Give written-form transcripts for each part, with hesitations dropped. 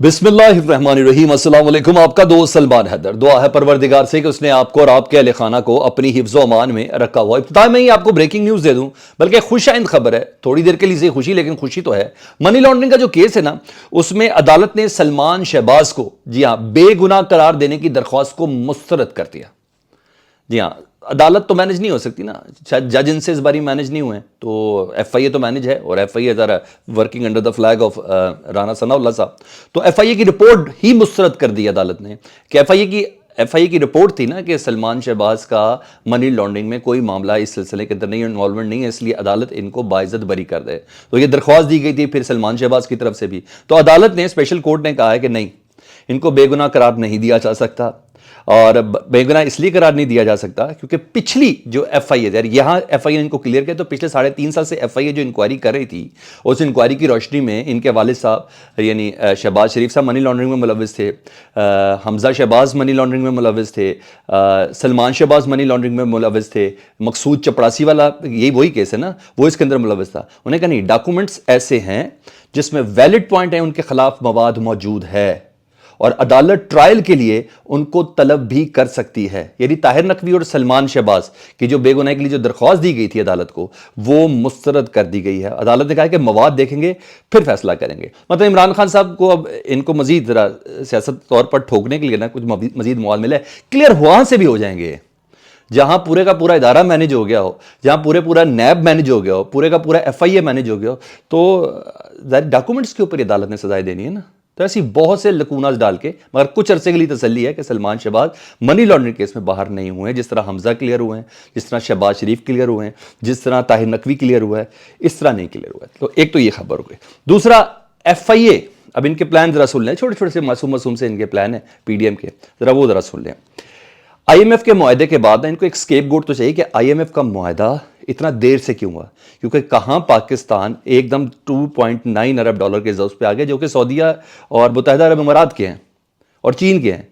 बिस्मिल्लाहिर्रहमानिर्रहीम। अस्सलाम वालेकुम। आपका दोस्त सलमान हैदर। दुआ है परवरदिगार से कि उसने आपको और आपके अहले खाना को अपनी हिफ्ज़ अमान में रखा हुआ। इब्तिदा में ही आपको ब्रेकिंग न्यूज़ दे दूं, बल्कि खुशाइंद खबर है, थोड़ी देर के लिए सही खुशी, लेकिन खुशी तो है। मनी लॉन्ड्रिंग का जो केस है ना, उसमें अदालत ने सलमान शहबाज को, जी हाँ, बेगुनाह करार देने की दरख्वास्त को मुस्तरद कर दिया। जी हाँ, अदालत तो मैनेज नहीं हो सकती ना, शायद जज इनसे इस बारी मैनेज नहीं हुए, तो एफआईए तो मैनेज है, और एफआईए ज़रा working under the flag of Rana Sanaullah साहब। तो एफआईए की रिपोर्ट ही मुस्तरद कर दी अदालत ने कि एफआईए की रिपोर्ट थी ना कि सलमान शहबाज का मनी लॉन्ड्रिंग में कोई मामला इस सिलसिले के अंदर नहीं, इन्वॉल्वमेंट नहीं है, इसलिए अदालत इनको बाइज्जत बरी कर दे। तो ये दरख्वास्त दी गई थी फिर सलमान शहबाज की तरफ से भी। तो अदालत ने, स्पेशल कोर्ट ने कहा है कि नहीं, इनको बेगुनाह करार नहीं दिया जा सकता। और बेगुनाह इसलिए करार नहीं दिया जा सकता क्योंकि पिछली जो एफआईए, यार यहाँ एफआईए इनको क्लियर किया, तो पिछले 3.5 साल से एफआईए जो इंक्वायरी कर रही थी, उस इंक्वायरी की रोशनी में इनके वालिद साहब यानी शहबाज शरीफ साहब मनी लॉन्ड्रिंग में मुलव्विस थे, हमजा शहबाज मनी लॉन्ड्रिंग में मुलव्विस थे, सलमान शहबाज मनी लॉन्ड्रिंग में मुलव्विस थे, मकसूद चपड़ासी वाला यही वही केस है ना, वो इसके अंदर मुलव्विस था। उन्हें कहा नहीं, डॉक्यूमेंट्स ऐसे हैं जिसमें वैलिड पॉइंट है, उनके खिलाफ मवाद मौजूद है और अदालत ट्रायल के लिए उनको तलब भी कर सकती है। यानी ताहिर नकवी और सलमान शहबाज की जो बेगुनाही के लिए जो दरख्वास्त दी गई थी अदालत को, वो मुस्तरद कर दी गई है। अदालत ने कहा कि मवाद देखेंगे फिर फैसला करेंगे। मतलब इमरान खान साहब को अब इनको मजीद जरा सियासत तौर पर ठोकने के लिए ना कुछ मजीद मवाद मिले, क्लियर वहां से भी हो जाएंगे जहां पूरे का पूरा इदारा मैनेज हो गया हो, जहां पूरा नैब मैनेज हो गया हो, पूरे का पूरा एफआईए मैनेज हो गया हो, तो डॉक्यूमेंट्स के ऊपर अदालत ने सजाएं देनी है ना। तो ऐसी बहुत से लकूनास डाल के, मगर कुछ अरसे के लिए तसल्ली है कि Salman Shahbaz money laundering case में बाहर नहीं हुए हैं। जिस तरह हमजा क्लियर हुए हैं, जिस तरह शहबाज शरीफ क्लियर हुए हैं, जिस तरह ताहिर नकवी क्लियर हुआ है, इस तरह नहीं क्लियर हुआ है। तो एक तो ये खबर हो गई। दूसरा, एफआईए अब इनके प्लान जरा सुन लें, छोटे छोटे से मासूम से इनके प्लान है पीडीएम के, जरा वो जरा सुन लें। आईएमएफ के मुआहदे के बाद इनको एक स्केपगोट तो चाहिए कि आईएमएफ का मुआहदा इतना देर से क्यों हुआ, क्योंकि कहां पाकिस्तान एकदम 2.9 अरब डॉलर के रिजर्व पे आ गया, जो कि सऊदीया और मुत्तहिदा अरब अमारात के हैं और चीन के हैं।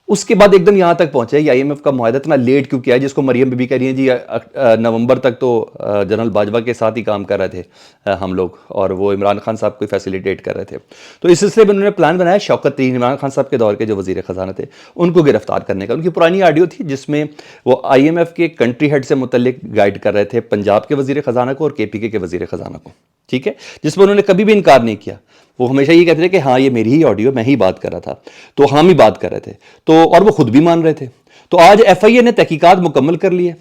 उसके बाद एकदम यहां तक पहुंचे। ये आईएमएफ का मुआहदा इतना लेट क्यों किया है, जिसको मरियम बीबी कह रही हैं जी नवंबर तक तो जनरल बाजवा के साथ ही काम कर रहे थे हम लोग, और वो इमरान खान साहब को फैसिलिटेट कर रहे थे। तो इस सिलसिले में उन्होंने प्लान बनाया, शौकत तरीन इमरान खान साहब के दौर के जो वजीर खजाना थे उनको गिरफ्तार करने का। उनकी पुरानी ऑडियो थी जिसमें वो आईएमएफ के कंट्री हेड से मुतल्लिक गाइड कर रहे थे पंजाब के वजीर खजाना को और केपीके के वजीर खजाना को, ठीक है, जिसमें उन्होंने कभी भी इनकार नहीं किया। वो हमेशा ये कहते थे कि हाँ ये मेरी ही ऑडियो, मैं ही बात कर रहा था, तो हम ही बात कर रहे थे, तो और वो खुद भी मान रहे थे। तो आज एफआईए ने तहकीकात मुकम्मल कर ली है।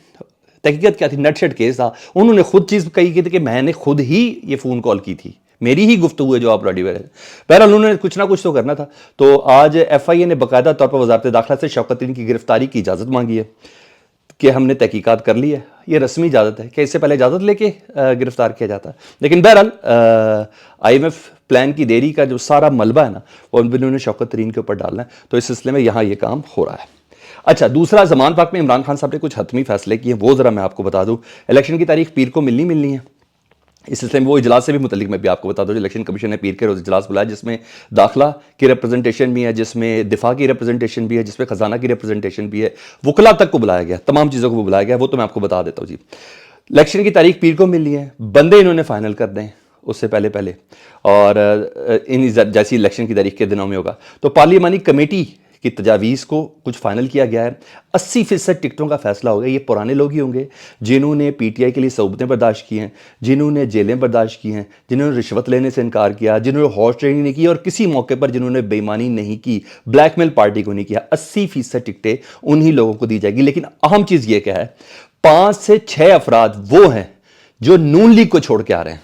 तहकीकात क्या थी, नटशट केस था। उन्होंने खुद चीज़ कही थी कि मैंने खुद ही ये फ़ोन कॉल की थी, मेरी ही गुफ्तगू है जो आप ऑडियो है। बहरहाल उन्होंने कुछ ना कुछ तो करना था। तो आज एफआईए ने बाकायदा तौर पर वजारत दाखिला से शौकत तरीन की गिरफ्तारी की इजाज़त मांगी है कि हमने तहकीकात कर ली है। ये रस्मी इजाज़त है कि इससे पहले इजाज़त लेके गिरफ्तार किया जाता। लेकिन बहरहाल आईएमएफ प्लान की देरी का जो सारा मलबा है ना, वो उन्होंने शौकत तरीन के ऊपर डालना है। तो इस सिलसिले में यहाँ ये काम हो रहा है। अच्छा, दूसरा, ज़मान पाक में इमरान खान साहब ने कुछ हतमी फैसले किए, वो ज़रा मैं आपको बता दूँ। इलेक्शन की तारीख पीर को मिलनी है। इस सिलसिले में वो इजलास से भी मुतल्लिक मैं भी आपको बता दूं, इलेक्शन कमीशन ने पीर के रोज़ इजलास बुलाया, जिसमें दाखिला की रिप्रेजेंटेशन भी है, जिसमें दिफा की रिप्रेजेंटेशन भी है, जिसमें खजाना की रिप्रेजेंटेशन भी है, वकला तक को बुलाया गया, तमाम चीज़ों को बुलाया गया। वो तो मैं आपको बता देता हूँ जी। इलेक्शन की तारीख पीर को मिलनी है, बंदे इन्होंने फाइनल कर दें उससे पहले और इन जैसी इलेक्शन की तारीख के दिनों में होगा। तो पार्लियामानी कमेटी की तजावीज़ को कुछ फाइनल किया गया है। 80% टिकटों का फैसला हो गया। ये पुराने लोग ही होंगे जिन्होंने पीटीआई के लिए सऊबतें बर्दाश्त की हैं, जिन्होंने जेलें बर्दाश्त की हैं, जिन्होंने रिश्वत लेने से इनकार किया, जिन्होंने हॉर्स ट्रेडिंग नहीं की और किसी मौके पर जिन्होंने बेईमानी नहीं की, ब्लैकमेल पार्टी को नहीं किया। 80% टिकटें उन्हीं लोगों को दी जाएगी। लेकिन अहम चीज़ ये क्या है, 5 से 6 अफराद वो हैं जो नून लीग को छोड़ के आ रहे हैं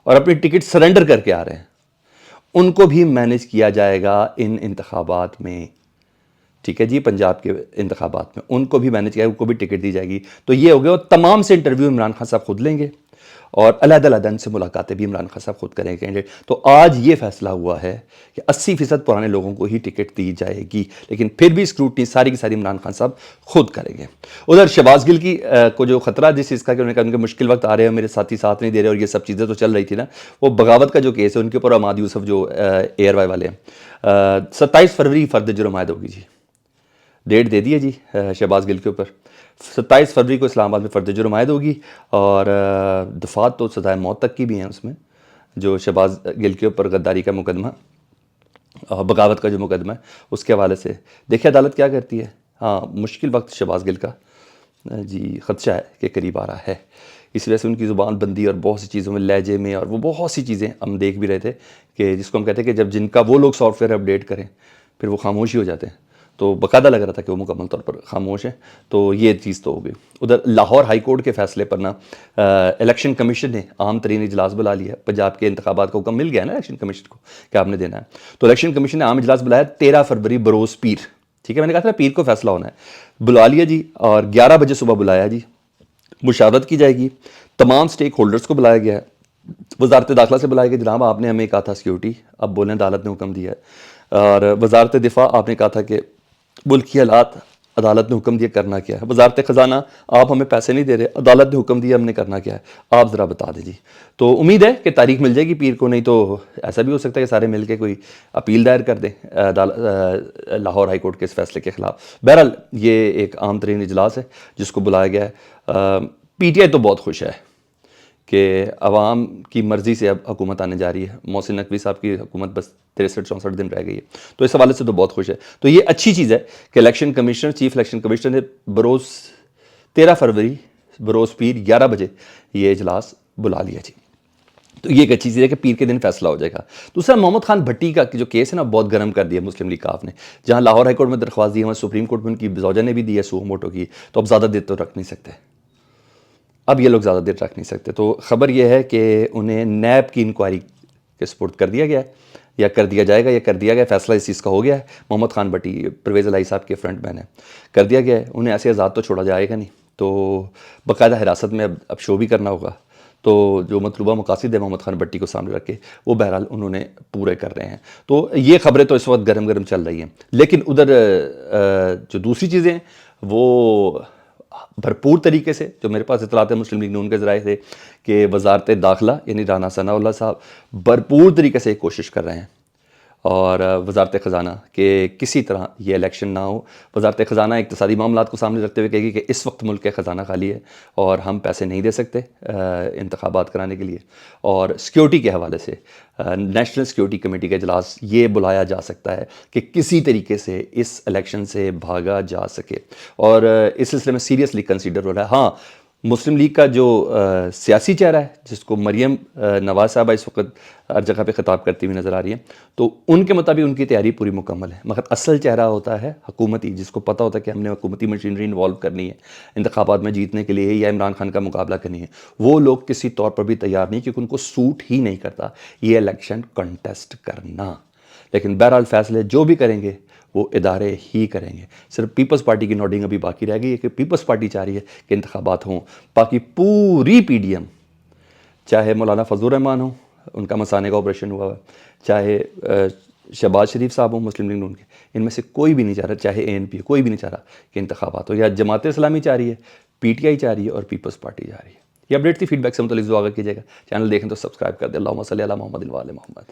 और अपनी टिकट सरेंडर करके आ रहे हैं, उनको भी मैनेज किया जाएगा इन इंतखाबात में, ठीक है जी। पंजाब के इंतखाबात में उनको भी मैनेज किया, उनको भी टिकट दी जाएगी। तो ये हो गया। और तमाम से इंटरव्यू इमरान खान साहब खुद लेंगे और अलग-अलग से मुलाकातें भी इमरान खान साहब खुद करेंगे। तो आज ये फैसला हुआ है कि 80% पुराने लोगों को ही टिकट दी जाएगी, लेकिन फिर भी स्क्रूटनी सारी की सारी इमरान खान साहब खुद करेंगे। उधर शहबाज गिल की को जो खतरा जिस चीज़ का कि उन्होंने कहा उनके मुश्किल वक्त आ रहे हैं, मेरे साथी साथ नहीं दे रहे, और ये सब चीज़ें तो चल रही थी ना। वो बगावत का जो केस है उनके ऊपर अहमद यूसुफ जो एयरवाई वाले हैं, 27 फरवरी फर्द जुर्म आयद होगी जी। डेट दे दी है जी शहबाज गिल के ऊपर। 27 फरवरी को इस्लामाबाद में फर्द जुर्म आयद होगी और दफात तो सज़ाए मौत तक की भी हैं उसमें, जो शहबाज गिल के ऊपर गद्दारी का मुकदमा بغاوت کا جو مقدمہ ہے اس کے حوالے سے دیکھیں عدالت کیا کرتی ہے. ہاں مشکل وقت شہباز گل کا جی خدشہ ہے کہ قریب آ رہا ہے. اس وجہ سے ان کی زبان بندی اور بہت سی چیزوں میں لہجے میں اور وہ بہت سی چیزیں ہم دیکھ بھی رہے تھے کہ جس کو ہم کہتے ہیں کہ جب جن کا وہ لوگ سافٹ ویئر اپڈیٹ کریں پھر وہ خاموش ہی ہو جاتے ہیں. تو باقاعدہ لگ رہا تھا کہ وہ مکمل طور پر خاموش ہیں. تو یہ چیز تو ہو گئی. ادھر لاہور ہائی کورٹ کے فیصلے پر نا الیکشن کمیشن نے عام ترین اجلاس بلا لیا. پنجاب کے انتخابات کا حکم مل گیا نا الیکشن کمیشن کو کہ آپ نے دینا ہے. تو الیکشن کمیشن نے عام اجلاس بلایا 13 فروری بروز پیر. ٹھیک ہے میں نے کہا تھا پیر کو فیصلہ ہونا ہے. بلا لیا جی اور 11 بجے صبح بلایا جی. مشاورت کی جائے گی. تمام سٹیک ہولڈرز کو بلایا گیا ہے. وزارت داخلہ سے بلایا گیا جناب آپ نے ہمیں کہا تھا سیکیورٹی اب بولیں عدالت نے حکم دیا ہے. اور وزارت دفاع آپ نے کہا تھا کہ ملکی حالات عدالت نے حکم دیا کرنا کیا ہے. وزارت خزانہ آپ ہمیں پیسے نہیں دے رہے عدالت نے حکم دیا ہم نے کرنا کیا ہے آپ ذرا بتا دیں جی. تو امید ہے کہ تاریخ مل جائے گی پیر کو. نہیں تو ایسا بھی ہو سکتا ہے کہ سارے مل کے کوئی اپیل دائر کر دیں لاہور ہائی کورٹ کے اس فیصلے کے خلاف. بہرحال یہ ایک عام ترین اجلاس ہے جس کو بلایا گیا ہے. پی ٹی آئی تو بہت خوش ہے کہ عوام کی مرضی سے اب حکومت آنے جا رہی ہے. محسن نقوی صاحب کی حکومت بس 63-64 دن رہ گئی ہے تو اس حوالے سے تو بہت خوش ہے. تو یہ اچھی چیز ہے کہ election commissioner chief election commissioner نے بروز 13 فروری بروز پیر 11 بجے یہ اجلاس بلا لیا جی. تو یہ ایک اچھی چیز ہے کہ پیر کے دن فیصلہ ہو جائے گا. دوسرا محمد خان بھٹی کا جو کیس ہے نا بہت گرم کر دیا مسلم لیگ کاف نے. جہاں لاہور ہائی کورٹ میں درخواست دی ہے وہاں سپریم کورٹ میں ان کی زوجہ نے بھی دی ہے سو موٹو کی. تو اب زیادہ دیر تو رکھ نہیں سکتے. اب یہ لوگ زیادہ دیر رکھ نہیں سکتے. تو خبر یہ ہے کہ انہیں نیب کی انکوائری کے سپرد کر دیا گیا ہے یا کر دیا جائے گا یا کر دیا گیا. فیصلہ اس چیز کا ہو گیا ہے. محمد خان بھٹی پرویز الہی صاحب کے فرنٹ مین ہیں. کر دیا گیا ہے. انہیں ایسے آزاد تو چھوڑا جائے گا نہیں. تو باقاعدہ حراست میں اب شو بھی کرنا ہوگا. تو جو مطلوبہ مقاصد ہے محمد خان بھٹی کو سامنے رکھ کے وہ بہرحال انہوں نے پورے کر رہے ہیں. تو یہ خبریں تو اس وقت گرم گرم چل رہی ہیں. لیکن ادھر جو دوسری چیزیں ہیں وہ بھرپور طریقے سے جو میرے پاس اطلاعات مسلم لیگ نون کے ذرائع تھے کہ وزارت داخلہ یعنی رانا ثناء اللہ صاحب بھرپور طریقے سے کوشش کر رہے ہیں اور وزارت خزانہ کہ کسی طرح یہ الیکشن نہ ہو. وزارت خزانہ اقتصادی معاملات کو سامنے رکھتے ہوئے کہے گی کہ اس وقت ملک کا خزانہ خالی ہے اور ہم پیسے نہیں دے سکتے انتخابات کرانے کے لیے. اور سیکیورٹی کے حوالے سے نیشنل سیکیورٹی کمیٹی کا اجلاس یہ بلایا جا سکتا ہے کہ کسی طریقے سے اس الیکشن سے بھاگا جا سکے. اور اس سلسلے میں سیریسلی کنسیڈر ہو رہا ہے. ہاں مسلم لیگ کا جو سیاسی چہرہ ہے جس کو مریم نواز صاحبہ اس وقت ہر جگہ پہ خطاب کرتی ہوئی نظر آ رہی ہیں تو ان کے مطابق ان کی تیاری پوری مکمل ہے. مگر اصل چہرہ ہوتا ہے حکومتی جس کو پتہ ہوتا ہے کہ ہم نے حکومتی مشینری انوالو کرنی ہے انتخابات میں جیتنے کے لیے یا عمران خان کا مقابلہ کرنی ہے. وہ لوگ کسی طور پر بھی تیار نہیں کیونکہ ان کو سوٹ ہی نہیں کرتا یہ الیکشن کنٹیسٹ کرنا. لیکن بہرحال فیصلے جو بھی کریں گے وہ ادارے ہی کریں گے. صرف پیپلز پارٹی کی نوڈنگ ابھی باقی رہ گئی ہے کہ پیپلز پارٹی چاہ رہی ہے کہ انتخابات ہوں. باقی پوری پی ڈی ایم چاہے مولانا فضل الرحمان ہوں ان کا مسانے کا آپریشن ہوا ہے چاہے شہباز شریف صاحب ہوں مسلم لیگ نون کے ان میں سے کوئی بھی نہیں چاہ رہا چاہے اے این پی کوئی بھی نہیں چاہ رہا کہ انتخابات ہو. یا جماعت اسلامی چاہ رہی ہے پی ٹی آئی چاہ رہی ہے اور پیپلز پارٹی چاہ رہی ہے. یہ اپڈیٹ تھی. فیڈ بیک سے متعلق جو آگے کیجیے گا. چینل دیکھیں تو سبسکرائب کر دیں. اللہم صلی علی محمد و علی محمد.